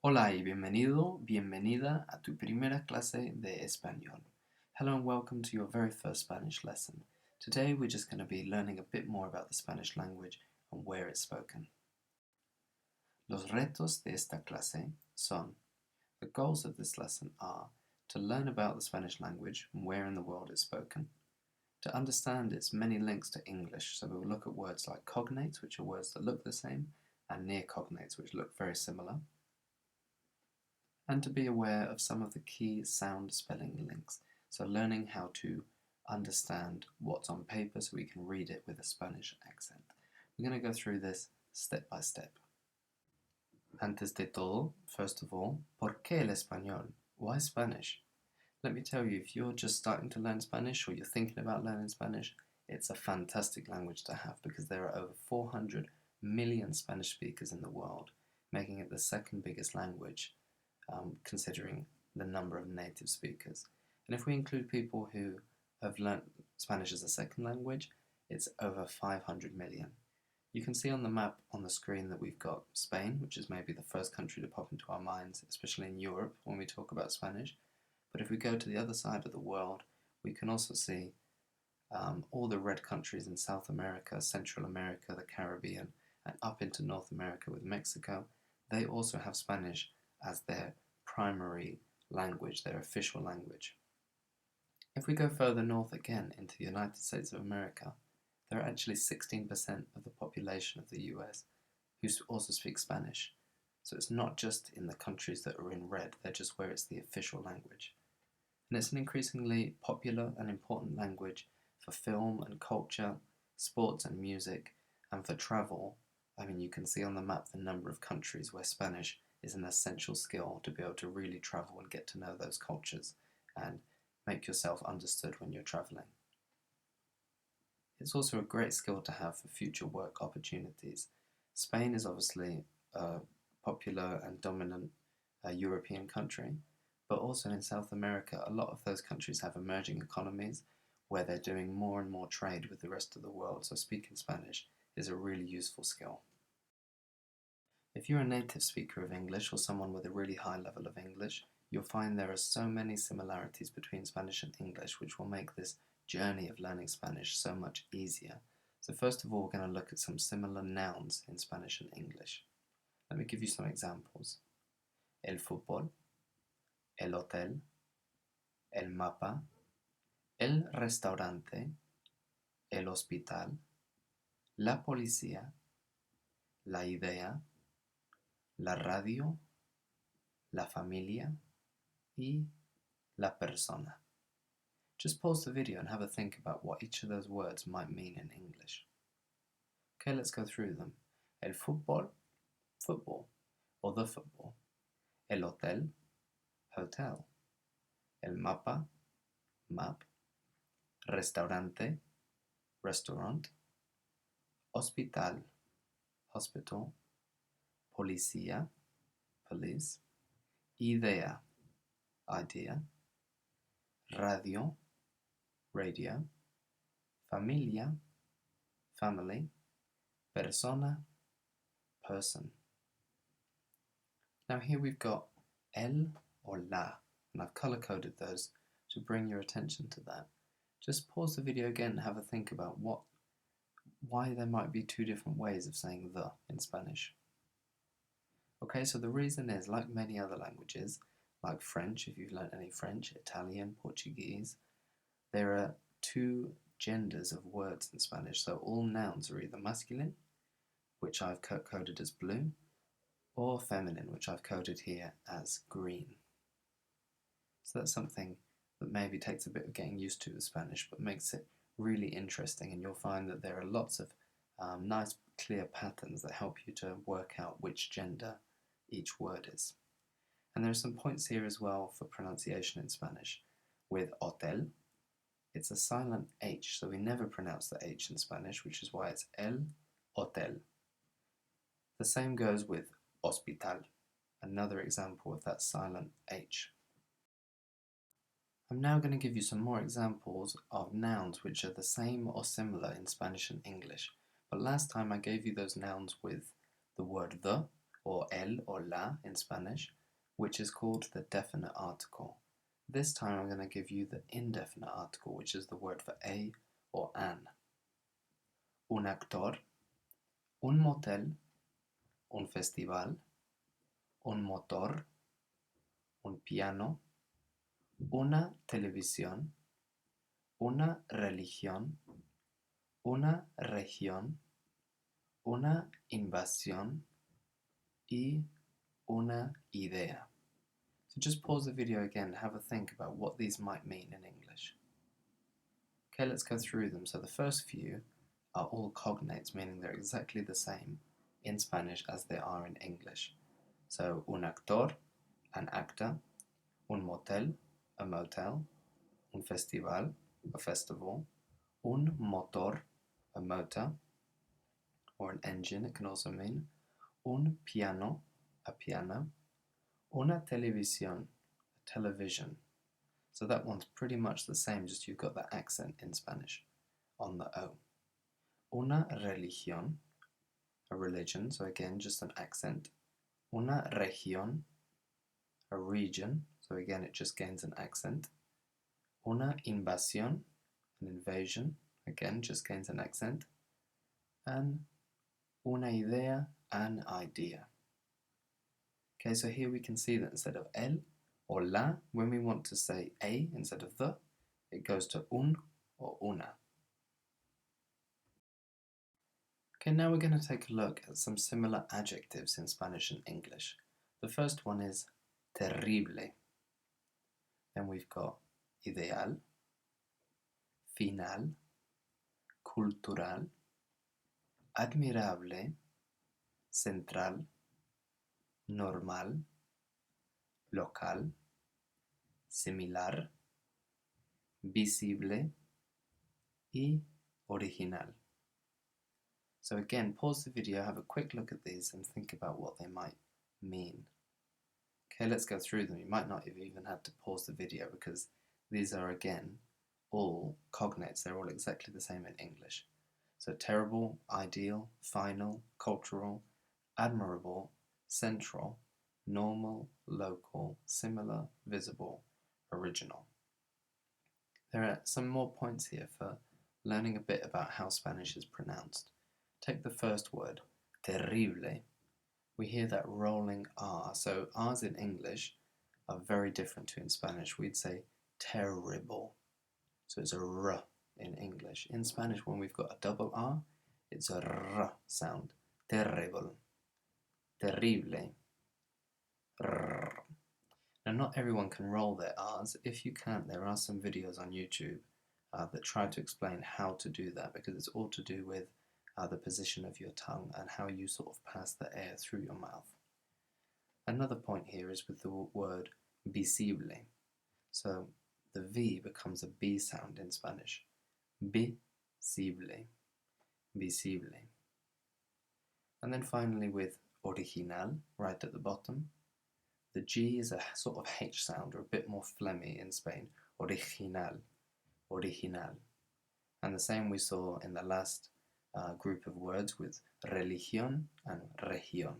Hola y bienvenido, bienvenida a tu primera clase de español. Hello and welcome to your very first Spanish lesson. Today we're just going to be learning a bit more about the Spanish language and where it's spoken. Los retos de esta clase son, the goals of this lesson are to learn about the Spanish language and where in the world it's spoken, to understand its many links to English, so we'll look at words like cognates, which are words that look the same, and near cognates, which look very similar, and to be aware of some of the key sound spelling links, so learning how to understand what's on paper so we can read it with a Spanish accent. We're going to go through this step by step. Antes de todo, first of all, ¿por qué el español? Why Spanish? Let me tell you, if you're just starting to learn Spanish or you're thinking about learning Spanish, it's a fantastic language to have because there are over 400 million Spanish speakers in the world, making it the second biggest language considering the number of native speakers. And if we include people who have learnt Spanish as a second language, it's over 500 million. You can see on the map on the screen that we've got Spain, which is maybe the first country to pop into our minds, especially in Europe when we talk about Spanish. But if we go to the other side of the world, we can also see all the red countries in South America, Central America, the Caribbean, and up into North America with Mexico. They also have Spanish as their primary language, their official language. If we go further north again into the United States of America, there are actually 16% of the population of the US who also speak Spanish. So it's not just in the countries that are in red, they're just where it's the official language. And it's an increasingly popular and important language for film and culture, sports and music, and for travel. I mean, you can see on the map the number of countries where Spanish is an essential skill to be able to really travel and get to know those cultures and make yourself understood when you're traveling. It's also a great skill to have for future work opportunities. Spain is obviously a popular and dominant European country, but also in South America, a lot of those countries have emerging economies where they're doing more and more trade with the rest of the world, so speaking Spanish is a really useful skill. If you're a native speaker of English or someone with a really high level of English, you'll find there are so many similarities between Spanish and English which will make this journey of learning Spanish so much easier. So first of all, we're going to look at some similar nouns in Spanish and English. Let me give you some examples. El fútbol, el hotel, el mapa, el restaurante, el hospital, la policía, la idea, la radio, la familia, y la persona. Just pause the video and have a think about what each of those words might mean in English. Okay, let's go through them. El fútbol, football, or the football. El hotel, hotel. El mapa, map. Restaurante, restaurant. Hospital, hospital. Policía, police. Idea, idea. Radio, radio. Familia, family. Persona, person. Now here we've got el or la, and I've color-coded those to bring your attention to that. Just pause the video again and have a think about why there might be two different ways of saying the in Spanish. Okay, so the reason is, like many other languages, like French, if you've learnt any French, Italian, Portuguese, there are two genders of words in Spanish, so all nouns are either masculine, which I've coded as blue, or feminine, which I've coded here as green. So that's something that maybe takes a bit of getting used to with Spanish, but makes it really interesting, and you'll find that there are lots of nice clear patterns that help you to work out which gender each word is. And there are some points here as well for pronunciation in Spanish. With hotel, it's a silent H, so we never pronounce the H in Spanish, which is why it's el hotel. The same goes with hospital, another example of that silent H. I'm now going to give you some more examples of nouns which are the same or similar in Spanish and English, but last time I gave you those nouns with the word the or el or la in Spanish, which is called the definite article. This time I'm going to give you the indefinite article, which is the word for a or an. Un actor, un motel, un festival, un motor, un piano, una televisión, una religión, una región, una invasión y una idea. So just pause the video again and have a think about what these might mean in English. Okay, let's go through them. So the first few are all cognates, meaning they're exactly the same in Spanish as they are in English. So un actor, an actor, un motel, a motel, un festival, a festival, un motor, a motor, or an engine, it can also mean, un piano, a piano, una televisión, a television. So that one's pretty much the same, just you've got the accent in Spanish on the O. Una religión, a religion, so again just an accent. Una región, a region, so again it just gains an accent. Una invasión, an invasion, again just gains an accent. And una idea, an idea. Okay, so here we can see that instead of el or la, when we want to say a instead of the, it goes to un or una. Okay, now we're going to take a look at some similar adjectives in Spanish and English. The first one is terrible. Then we've got ideal, final, cultural, admirable, central, normal, local, similar, visible y original. So again, pause the video, have a quick look at these and think about what they might mean. Okay, let's go through them. You might not have even had to pause the video because these are again all cognates. They're all exactly the same in English. So terrible, ideal, final, cultural, admirable, central, normal, local, similar, visible, original. There are some more points here for learning a bit about how Spanish is pronounced. Take the first word, terrible. We hear that rolling R, so R's in English are very different to in Spanish. We'd say terrible, so it's a R in English. In Spanish, when we've got a double R, it's a R sound, terrible, terrible, R. Now, not everyone can roll their R's. If you can't, there are some videos on YouTube that try to explain how to do that because it's all to do with the position of your tongue and how you sort of pass the air through your mouth. Another point here is with the word visible. So the V becomes a B sound in Spanish. Visible, visible. And then finally with original, right at the bottom, the G is a sort of H sound or a bit more phlegmy in Spain. Original, original. And the same we saw in the last group of words with religión and región.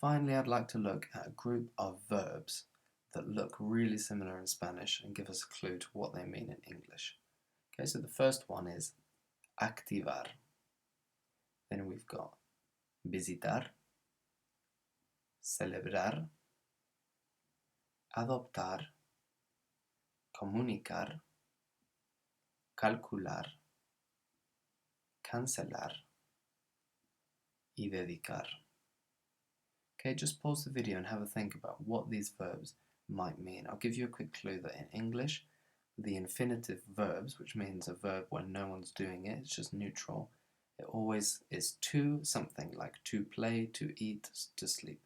Finally, I'd like to look at a group of verbs that look really similar in Spanish and give us a clue to what they mean in English. Okay, so the first one is activar. Then we've got visitar, celebrar, adoptar, comunicar, calcular, cancelar y dedicar. Okay, just pause the video and have a think about what these verbs might mean. I'll give you a quick clue that in English, the infinitive verbs, which means a verb when no one's doing it, it's just neutral, it always is to something, like to play, to eat, to sleep.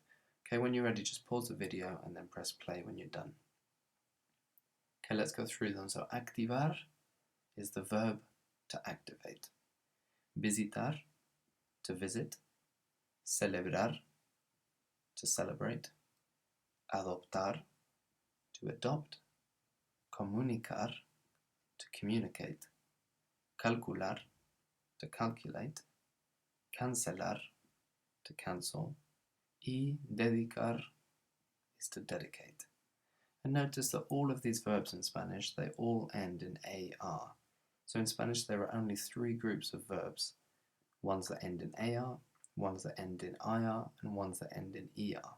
Okay, when you're ready, just pause the video and then press play when you're done. Okay, let's go through them. So activar is the verb to activate. Visitar, to visit. Celebrar, to celebrate. Adoptar, to adopt. Comunicar, to communicate. Calcular, to calculate. cancelar, to cancel, y dedicar is to dedicate. And notice that all of these verbs in Spanish, they all end in AR. So in Spanish there are only three groups of verbs, ones that end in AR, ones that end in IR, and ones that end in ER.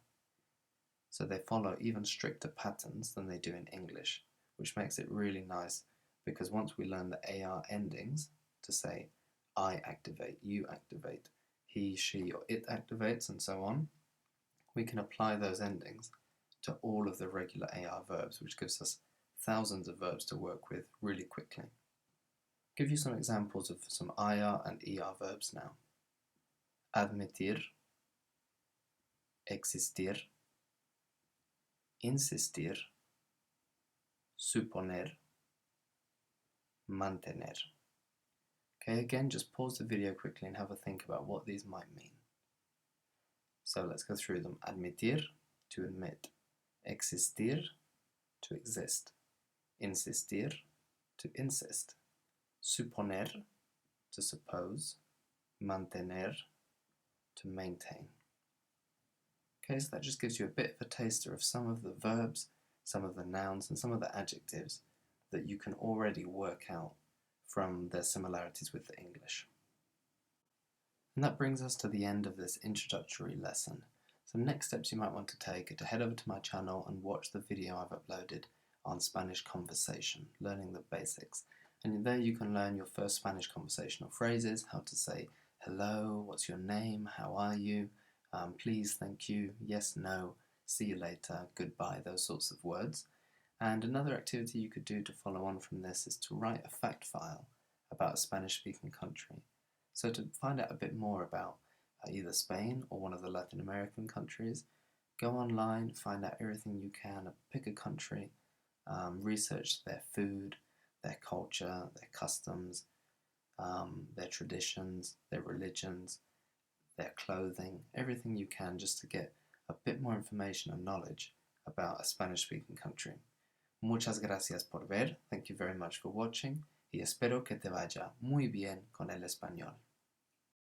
So they follow even stricter patterns than they do in English, which makes it really nice because once we learn the AR endings to say I activate, you activate, he, she, or it activates, and so on, we can apply those endings to all of the regular AR verbs, which gives us thousands of verbs to work with really quickly. I'll give you some examples of some IR and ER verbs now. Admitir, existir, insistir, suponer, mantener. Okay, again, just pause the video quickly and have a think about what these might mean. So let's go through them. Admitir, to admit. Existir, to exist. Insistir, to insist. Suponer, to suppose. Mantener, to maintain. Okay, so that just gives you a bit of a taster of some of the verbs, some of the nouns, and some of the adjectives that you can already work out from their similarities with the English. And that brings us to the end of this introductory lesson. Some next steps you might want to take are to head over to my channel and watch the video I've uploaded on Spanish conversation, learning the basics. And there you can learn your first Spanish conversational phrases, how to say hello, what's your name, how are you, please, thank you, yes, no, see you later, goodbye, those sorts of words. And another activity you could do to follow on from this is to write a fact file about a Spanish-speaking country. So to find out a bit more about either Spain or one of the Latin American countries, go online, find out everything you can, pick a country, research their food, their culture, their customs, their traditions, their religions, their clothing, everything you can just to get a bit more information and knowledge about a Spanish-speaking country. Muchas gracias por ver, thank you very much for watching, y espero que te vaya muy bien con el español.